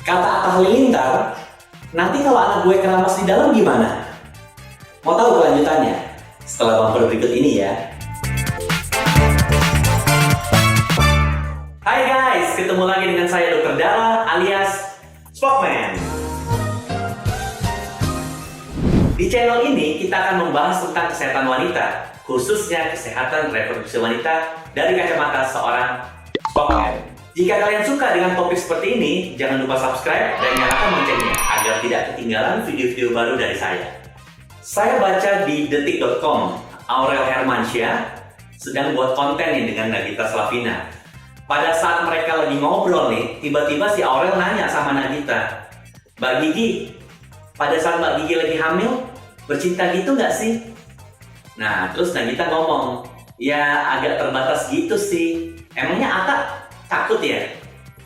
Kata Atta Halilintar, nanti kalau anak gue keramas di dalam gimana? Mau tahu kelanjutannya? Setelah bumper berikut ini ya. Hai guys, ketemu lagi dengan saya Dr. Dara alias Spokman. Di channel ini kita akan membahas tentang kesehatan wanita, khususnya kesehatan reproduksi wanita dari kacamata seorang Spokman. Jika kalian suka dengan topik seperti ini, jangan lupa subscribe dan nyalakan loncengnya agar tidak ketinggalan video-video baru dari saya. Saya baca di detik.com, Aurel Hermansyah sedang buat konten nih dengan Nagita Slavina. Pada saat mereka lagi ngobrol nih, tiba-tiba si Aurel nanya sama Nagita, "Mbak Gigi, pada saat Mbak Gigi lagi hamil, bercinta gitu nggak sih?" Nah, terus Nagita ngomong, "Ya agak terbatas gitu sih. Emangnya Atta takut ya?"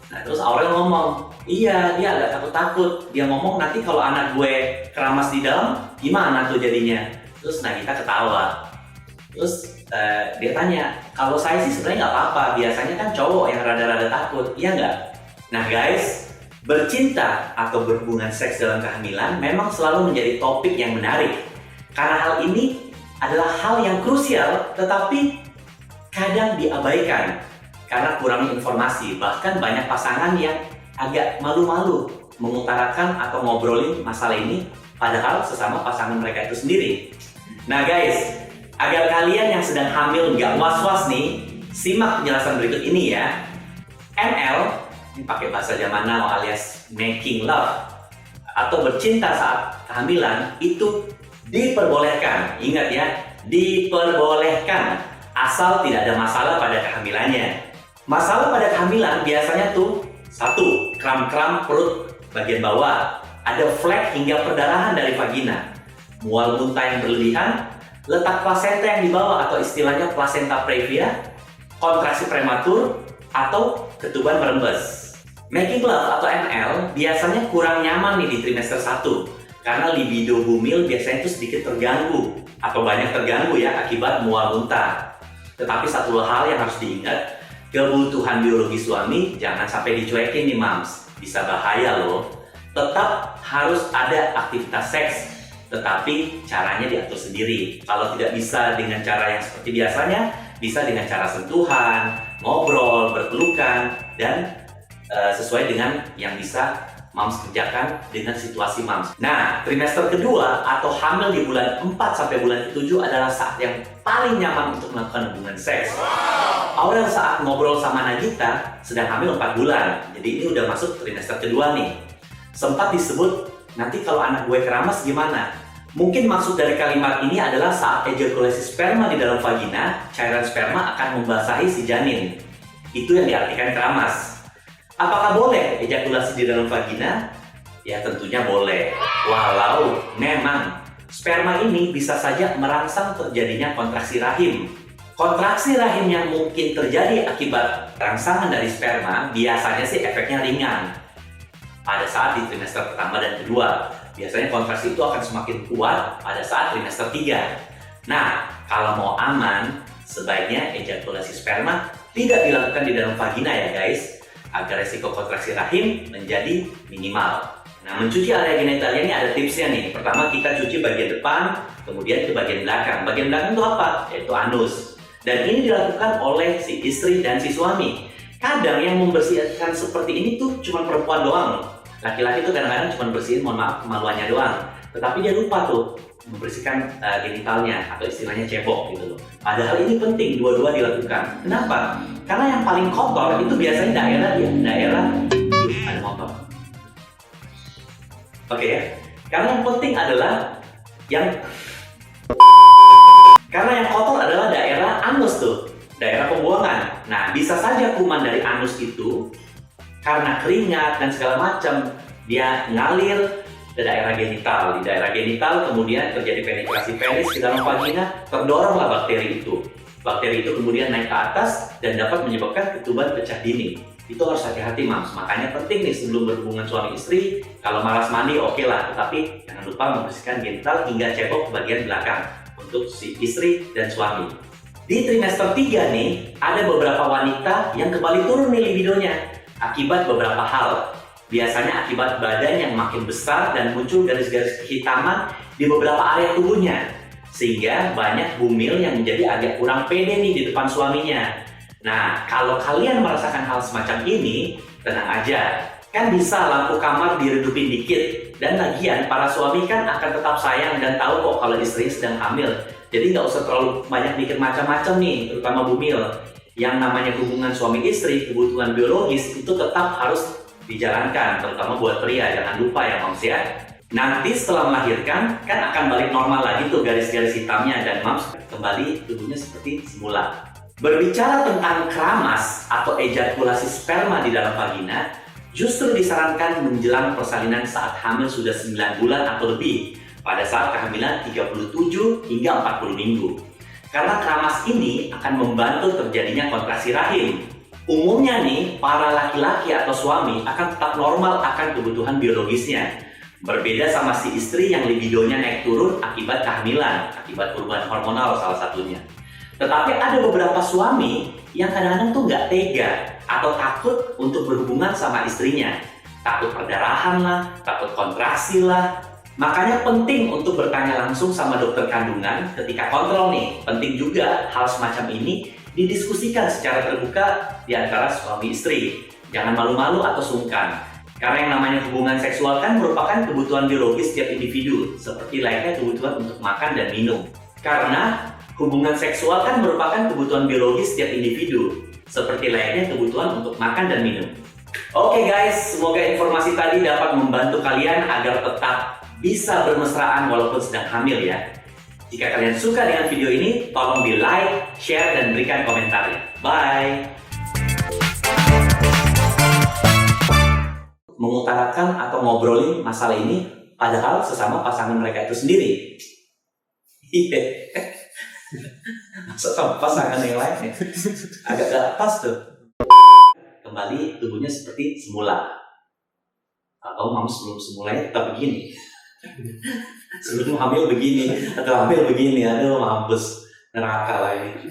Nah, terus Aurel ngomong, "Iya, dia agak takut-takut. Dia ngomong nanti kalau anak gue keramas di dalam, gimana tuh jadinya?" Terus Nagita ketawa. Terus dia tanya, "Kalau saya sih sebenarnya nggak apa-apa. Biasanya kan cowok yang rada-rada takut, iya nggak?" Nah guys, bercinta atau berhubungan seks dalam kehamilan memang selalu menjadi topik yang menarik. Karena hal ini adalah hal yang krusial, tetapi kadang diabaikan karena kurangnya informasi. Bahkan banyak pasangan yang agak malu-malu mengutarakan atau ngobrolin masalah ini, padahal sesama pasangan mereka itu sendiri. Nah guys, agar kalian yang sedang hamil nggak was-was nih, simak penjelasan berikut ini ya. ML, ini pakai bahasa zaman now alias making love atau bercinta saat kehamilan itu diperbolehkan. Ingat ya, diperbolehkan asal tidak ada masalah pada kehamilannya. Masalah pada kehamilan biasanya tuh 1. Kram-kram perut bagian bawah, ada flek hingga perdarahan dari vagina, mual muntah yang berlebihan, letak plasenta yang di bawah atau istilahnya placenta previa, kontraksi prematur, atau ketuban merembes. Making love atau ML biasanya kurang nyaman nih di trimester 1 karena libido bumil biasanya itu sedikit terganggu atau banyak terganggu ya akibat mual muntah. Tetapi satu hal yang harus diingat, kebutuhan biologi suami jangan sampai dicuekin nih mams, bisa bahaya loh. Tetap harus ada aktivitas seks, tetapi caranya diatur sendiri. Kalau tidak bisa dengan cara yang seperti biasanya, bisa dengan cara sentuhan, ngobrol, berpelukan, dan sesuai dengan yang bisa mams kerjakan dengan situasi mams. Nah, trimester kedua atau hamil di bulan 4 sampai bulan ke-7 adalah saat yang paling nyaman untuk melakukan hubungan seks. Aurel saat ngobrol sama Nagita sedang hamil 4 bulan, jadi ini udah masuk trimester kedua nih. Sempat disebut, nanti kalau anak gue keramas gimana? Mungkin maksud dari kalimat ini adalah saat ejakulasi sperma di dalam vagina, cairan sperma akan membasahi si janin. Itu yang diartikan keramas. Apakah boleh ejakulasi di dalam vagina? Ya tentunya boleh. Walau memang sperma ini bisa saja merangsang terjadinya kontraksi rahim. Kontraksi rahim yang mungkin terjadi akibat rangsangan dari sperma biasanya sih efeknya ringan pada saat di trimester pertama dan kedua. Biasanya kontraksi itu akan semakin kuat pada saat trimester 3. Nah, kalau mau aman, sebaiknya ejakulasi sperma tidak dilakukan di dalam vagina ya guys, agar resiko kontraksi rahim menjadi minimal. Nah, mencuci area genitalnya ini ada tipsnya nih. Pertama, kita cuci bagian depan, kemudian ke bagian belakang. Bagian belakang itu apa? Yaitu anus. Dan ini dilakukan oleh si istri dan si suami. Kadang yang membersihkan seperti ini tuh cuma perempuan doang. Laki-laki tuh kadang-kadang cuma bersihin, mohon maaf, kemaluannya doang. Tetapi dia lupa tuh membersihkan genitalnya atau istilahnya cebok gitu loh. Padahal ini penting, dua-dua dilakukan. Kenapa? Karena yang paling kotor itu biasanya daerah ada motor. Oke ya. Karena yang penting adalah karena yang kotor adalah daerah anus tuh, daerah pembuangan. Nah, bisa saja kuman dari anus itu karena keringat dan segala macam dia ngalir ke daerah genital. Di daerah genital kemudian terjadi penetrasi penis ke dalam vagina, terdoronglah bakteri itu. Bakteri itu kemudian naik ke atas dan dapat menyebabkan ketuban pecah dini. Itu harus hati-hati mams. Makanya penting nih sebelum berhubungan suami istri, kalau malas mandi oke lah, tetapi jangan lupa membersihkan genital hingga cebok ke bagian belakang untuk si istri dan suami. Di trimester 3 nih, ada beberapa wanita yang kembali turun nih libidonya akibat beberapa hal. Biasanya akibat badan yang makin besar dan muncul garis-garis kehitaman di beberapa area tubuhnya. Sehingga banyak bumil yang menjadi agak kurang pede nih di depan suaminya. Nah, kalau kalian merasakan hal semacam ini, tenang aja. Kan bisa lampu kamar diredupin dikit. Dan lagian, para suami kan akan tetap sayang dan tahu kok kalau istrinya sedang hamil. Jadi nggak usah terlalu banyak mikir macam-macam nih, terutama bumil. Yang namanya hubungan suami istri, kebutuhan biologis itu tetap harus dijalankan, terutama buat pria, jangan lupa ya moms ya. Nanti setelah melahirkan, kan akan balik normal lagi tuh garis-garis hitamnya dan moms kembali tubuhnya seperti semula. Berbicara tentang keramas atau ejakulasi sperma di dalam vagina, justru disarankan menjelang persalinan saat hamil sudah 9 bulan atau lebih, pada saat kehamilan 37 hingga 40 minggu. Karena keramas ini akan membantu terjadinya kontraksi rahim. Umumnya nih, para laki-laki atau suami akan tetap normal akan kebutuhan biologisnya. Berbeda sama si istri yang libidonya naik turun akibat kehamilan, akibat perubahan hormonal salah satunya. Tetapi ada beberapa suami yang kadang-kadang tuh nggak tega atau takut untuk berhubungan sama istrinya. Takut perdarahan lah, takut kontraksi lah. Makanya penting untuk bertanya langsung sama dokter kandungan ketika kontrol nih. Penting juga hal semacam ini didiskusikan secara terbuka di antara suami istri. Jangan malu-malu atau sungkan. Karena yang namanya hubungan seksual kan merupakan kebutuhan biologis setiap individu, seperti layaknya kebutuhan untuk makan dan minum. Karena hubungan seksual kan merupakan kebutuhan biologis setiap individu, seperti layaknya kebutuhan untuk makan dan minum. Oke guys, semoga informasi tadi dapat membantu kalian agar tetap bisa bermesraan walaupun sedang hamil ya. Jika kalian suka dengan video ini, tolong di like, share, dan berikan komentarnya. Bye! Mengutarakan atau ngobrolin masalah ini padahal sesama pasangan mereka itu sendiri. Iya. Sama pasangan yang lain ya. Agak gak pas tuh. Kembali tubuhnya seperti semula. Atau mams sebelum semulanya tetap begini. Sebelum hamil begini, atau hamil begini, aduh mampus, neraka lah ini.